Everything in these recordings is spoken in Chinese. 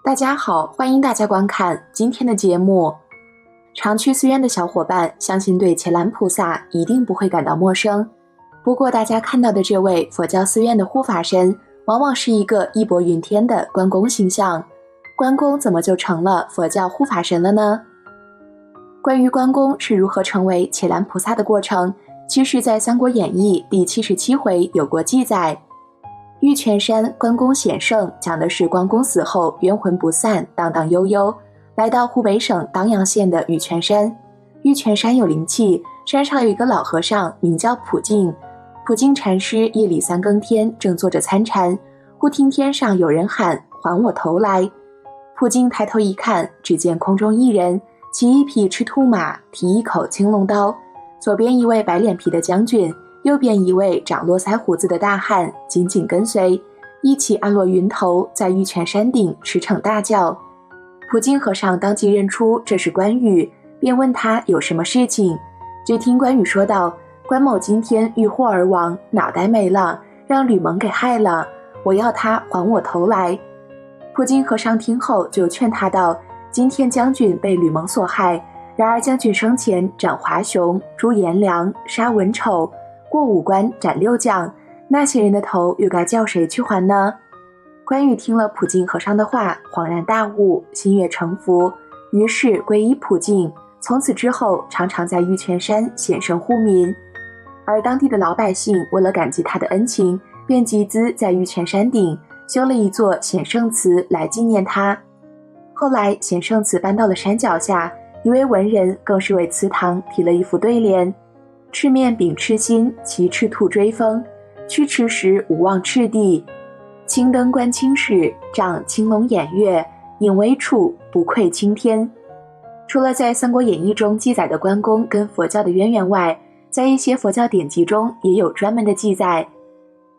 大家好，欢迎大家观看今天的节目。常去寺院的小伙伴，相信对伽蓝菩萨一定不会感到陌生。不过大家看到的这位佛教寺院的护法神，往往是一个义薄云天的关公形象。关公怎么就成了佛教护法神了呢？关于关公是如何成为伽蓝菩萨的过程，其实在《三国演义》第77回有过记载。玉泉山关公显圣讲的是关公死后冤魂不散，荡荡悠悠，来到湖北省当阳县的玉泉山。玉泉山有灵气，山上有一个老和尚，名叫普净。普净禅师夜里三更天正坐着参禅，忽听天上有人喊：“还我头来！”普净抬头一看，只见空中一人，骑一匹赤兔马，提一口青龙刀，左边一位白脸皮的将军，右边一位长络腮胡子的大汉紧紧跟随，一起按落云头，在玉泉山顶驰骋大叫。普净和尚当即认出这是关羽，便问他有什么事情。只听关羽说道：“关某今天遇祸而亡，脑袋没了，让吕蒙给害了，我要他还我头来。”普净和尚听后就劝他道：“今天将军被吕蒙所害，然而将军生前斩华雄，诛颜良，杀文丑，过五关斩六将，那些人的头又该叫谁去还呢？”关羽听了普净和尚的话，恍然大悟，心悦诚服，于是皈依普净，从此之后常常在玉泉山显圣护民。而当地的老百姓为了感激他的恩情，便集资在玉泉山顶修了一座显圣祠来纪念他。后来显圣祠搬到了山脚下，一位文人更是为祠堂题了一副对联：“赤面秉赤心，骑赤兔追风，驱驰时无忘赤地。青灯观青史，仗青龙偃月，引为处，不愧青天。”除了在《三国演义》中记载的关公跟佛教的渊源外，在一些佛教典籍中也有专门的记载。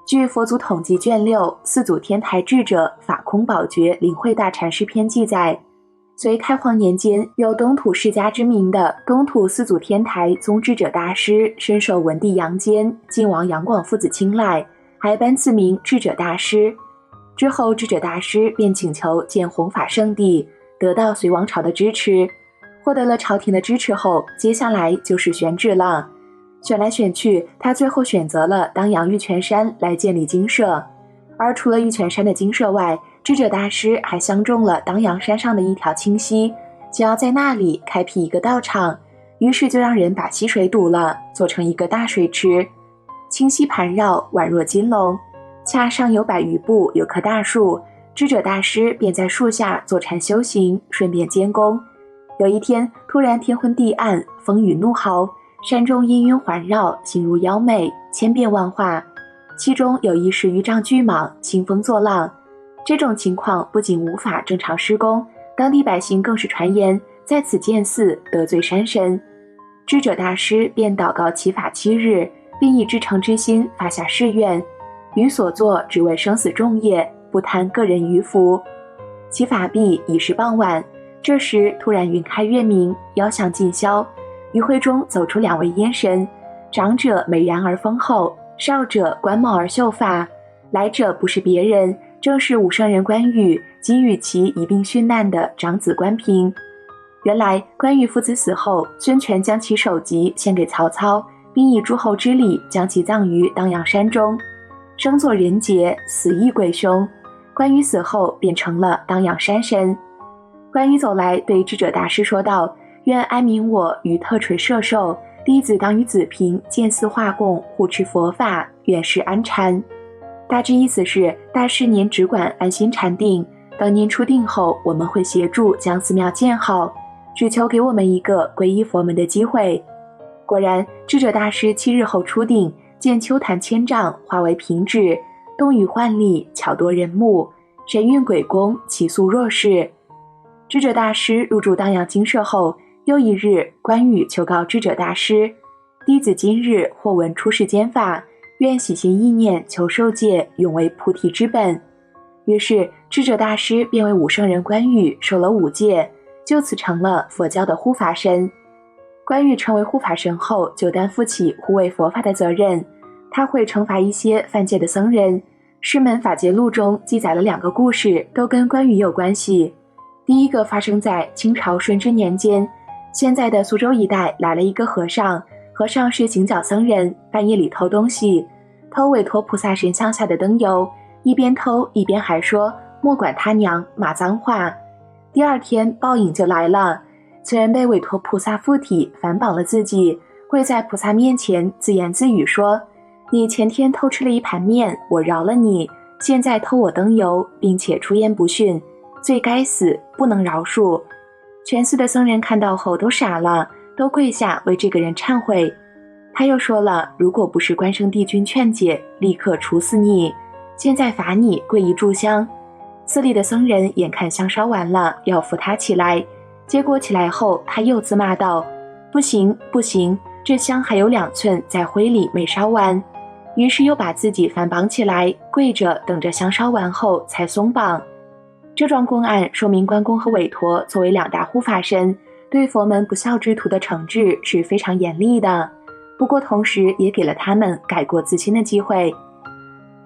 据《佛祖统计》卷6四祖天台智者法空宝觉灵慧大禅师篇记载，隋开皇年间，有东土世家之名的东土四祖天台宗智者大师，深受文帝杨坚、晋王杨广父子青睐，还颁赐名智者大师。之后智者大师便请求建弘法圣地，得到隋王朝的支持。获得了朝廷的支持后，接下来就是选址了。选来选去，他最后选择了当阳玉泉山来建立精舍。而除了玉泉山的精舍外，智者大师还相中了当阳山上的一条清溪，想要在那里开辟一个道场，于是就让人把溪水堵了，做成一个大水池。清溪盘绕，宛若金龙，恰上有100余步，有棵大树，智者大师便在树下坐禅修行，顺便监工。有一天，突然天昏地暗，风雨怒号，山中阴云环绕，形如妖魅，千变万化。其中有一是鱼丈巨蟒，兴风作浪。这种情况不仅无法正常施工，当地百姓更是传言在此建寺得罪山神。智者大师便祷告祈法7日，并以至诚之心发下誓愿，于所作只为生死重业，不贪个人余福。祈法毕，已是傍晚，这时突然云开月明，妖象尽消，余会中走出2位烟神，长者美髯而丰厚，少者冠帽而秀发。来者不是别人，正是武圣人关羽及与其一并殉难的长子关平。原来关羽父子死后，孙权将其首级献给曹操，并以诸侯之礼将其葬于当阳山中。生作人杰，死亦鬼雄。关羽死后便成了当阳山神。关羽走来对智者大师说道：“愿哀悯我于特垂摄受，弟子当与子平建寺化供，护持佛法，愿是安禅。”大致意思是，大师您只管安心禅定，等您出定后，我们会协助将寺庙建好，只求给我们一个皈依佛门的机会。果然，智者大师7日后出定，见秋潭千丈，化为平治，动宇焕丽，巧夺人目，神韵鬼功，其速若是。智者大师入住当阳精舍后，又一日，关羽求告智者大师：“弟子今日或闻出世间法，愿喜心意念求受戒，永为菩提之本。”于是智者大师便为武圣人关羽受了5戒，就此成了佛教的护法神。关羽成为护法神后，就担负起护卫佛法的责任。他会惩罚一些犯戒的僧人，师门法节录中记载了2个故事，都跟关羽有关系。第一个发生在清朝顺治年间，现在的苏州一带来了一个和尚，和尚是行脚僧人，半夜里偷东西，偷韦陀菩萨神像下的灯油，一边偷一边还说莫管他娘，骂脏话。第2天报应就来了，此人被韦陀菩萨附体，反绑了自己，跪在菩萨面前自言自语说，你前天偷吃了一盘面，我饶了你，现在偷我灯油，并且出言不逊，罪该死，不能饶恕。全寺的僧人看到后都傻了，都跪下为这个人忏悔。他又说了，如果不是关圣帝君劝解，立刻处死你，现在罚你跪一炷香。寺里的僧人眼看香烧完了，要扶他起来，结果起来后他又自骂道，不行不行，这香还有2寸在灰里没烧完，于是又把自己反绑起来，跪着等着香烧完后才松绑。这桩公案说明关公和韦陀作为2大护法神，对佛门不孝之徒的惩治是非常严厉的，不过同时也给了他们改过自新的机会。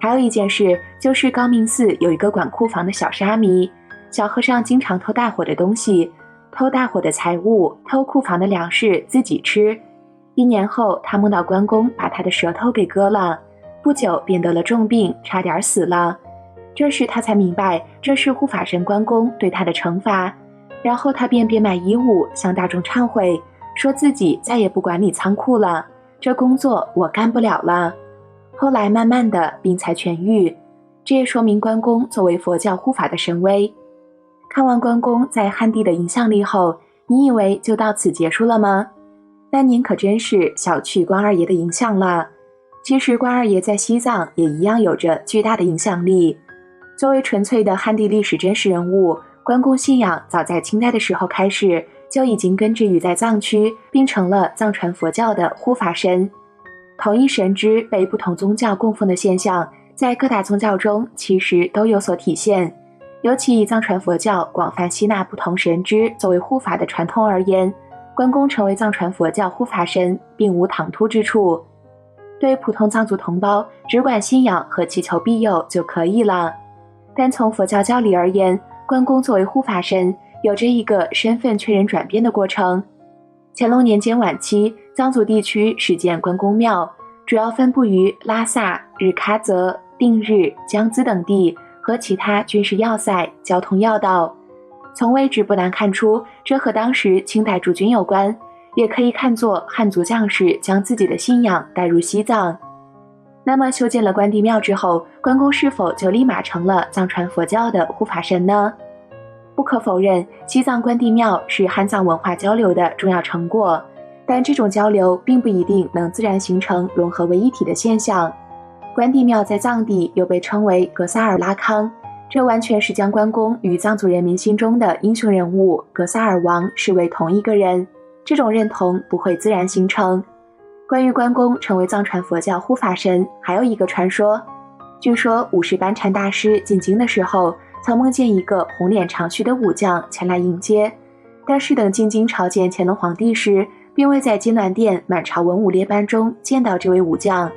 还有一件事，就是高明寺有一个管库房的小沙弥，小和尚经常偷大伙的东西，偷大伙的财物，偷库房的粮食自己吃。1年后，他梦到关公把他的舌头给割了，不久便得了重病，差点死了。这时他才明白，这是护法神关公对他的惩罚，然后他便变卖衣物，向大众忏悔，说自己再也不管理仓库了，这工作我干不了了。后来慢慢的病才痊愈，这也说明关公作为佛教护法的神威。看完关公在汉地的影响力后，你以为就到此结束了吗？但您可真是小觑关二爷的影响了。其实关二爷在西藏也一样有着巨大的影响力。作为纯粹的汉地历史真实人物，关公信仰早在清代的时候开始就已经根植于在藏区，并成了藏传佛教的护法神。同一神只被不同宗教供奉的现象，在各大宗教中其实都有所体现。尤其以藏传佛教广泛吸纳不同神只作为护法的传统而言，关公成为藏传佛教护法神并无唐突之处。对普通藏族同胞，只管信仰和祈求庇佑就可以了。但从佛教教理而言，关公作为护法神，有着一个身份确认转变的过程。乾隆年间晚期，藏族地区始建关公庙，主要分布于拉萨、日喀则、定日、江孜等地和其他军事要塞、交通要道。从位置不难看出，这和当时清代驻军有关，也可以看作汉族将士将自己的信仰带入西藏。那么修建了关帝庙之后，关公是否就立马成了藏传佛教的护法神呢？不可否认，西藏关帝庙是汉藏文化交流的重要成果，但这种交流并不一定能自然形成融合为一体的现象。关帝庙在藏地又被称为格萨尔拉康，这完全是将关公与藏族人民心中的英雄人物格萨尔王视为同一个人，这种认同不会自然形成。关于关公成为藏传佛教护法神，还有一个传说。据说五世班禅大师进京的时候，曾梦见一个红脸长须的武将前来迎接，但是等进京朝见乾隆皇帝时，并未在金銮殿满朝文武列班中见到这位武将。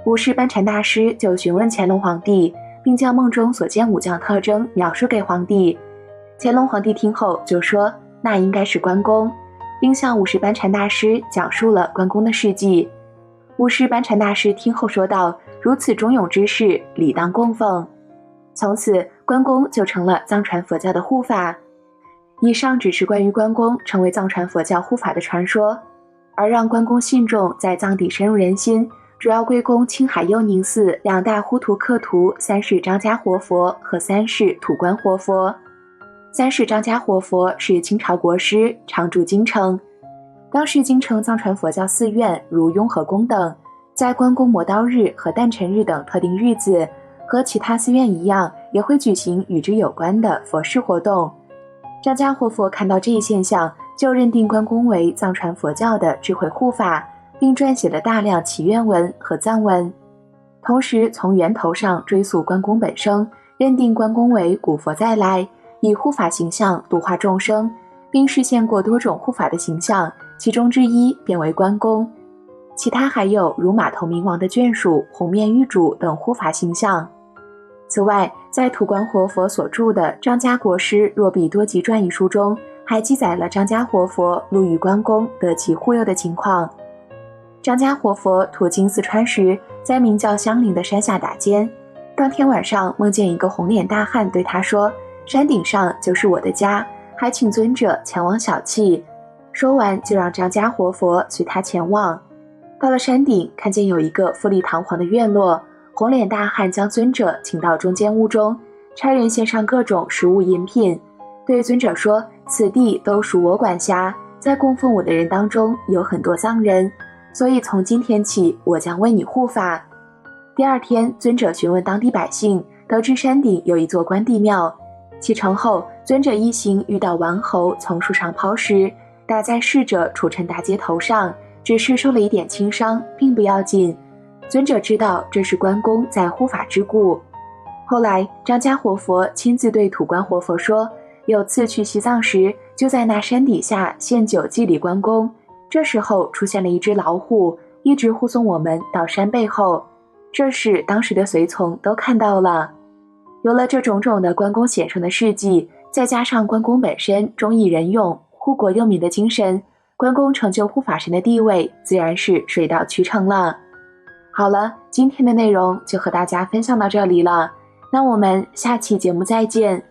五世班禅大师就询问乾隆皇帝，并将梦中所见武将特征描述给皇帝。乾隆皇帝听后就说，那应该是关公，并向五世班禅大师讲述了关公的事迹。五世班禅大师听后说道，如此忠勇之士，理当供奉。从此关公就成了藏传佛教的护法。以上只是关于关公成为藏传佛教护法的传说，而让关公信众在藏地深入人心，主要归功青海佑宁寺2大呼图克图三世张家活佛和三世土观活佛。三世张家活佛是清朝国师，常驻京城。当时京城藏传佛教寺院如雍和宫等，在关公磨刀日和诞辰日等特定日子，和其他寺院一样，也会举行与之有关的佛事活动。张家活佛看到这一现象，就认定关公为藏传佛教的智慧护法，并撰写了大量祈愿文和赞文。同时从源头上追溯关公本生，认定关公为古佛再来，以护法形象度化众生，并实现过多种护法的形象，其中之一便为关公。其他还有如马头明王的眷属、红面玉主等护法形象。此外，在土观活佛所著的《张家国师若比多集传》一书中，还记载了张家活佛路遇关公得其护佑的情况。张家活佛途经四川时，在名叫香林的山下打尖，当天晚上梦见一个红脸大汉对他说：“山顶上就是我的家，还请尊者前往小憩。”说完就让张家活佛随他前往。到了山顶，看见有一个富丽堂皇的院落，红脸大汉将尊者请到中间屋中，差人献上各种食物饮品，对尊者说：“此地都属我管辖，在供奉我的人当中有很多藏人，所以从今天起我将为你护法。”第二天，尊者询问当地百姓，得知山顶有一座关帝庙。启程后，尊者一行遇到顽猴从树上抛石，打在逝者楚尘大街头上，只是受了一点轻伤，并不要紧。尊者知道这是关公在护法之故。后来，张家活佛亲自对土观活佛说，有次去西藏时，就在那山底下献酒祭礼关公，这时候出现了一只老虎，一直护送我们到山背后。这时当时的随从都看到了。有了这种种的关公显圣的事迹，再加上关公本身忠义仁勇、护国佑民的精神，关公成就护法神的地位自然是水到渠成了。好了，今天的内容就和大家分享到这里了，那我们下期节目再见。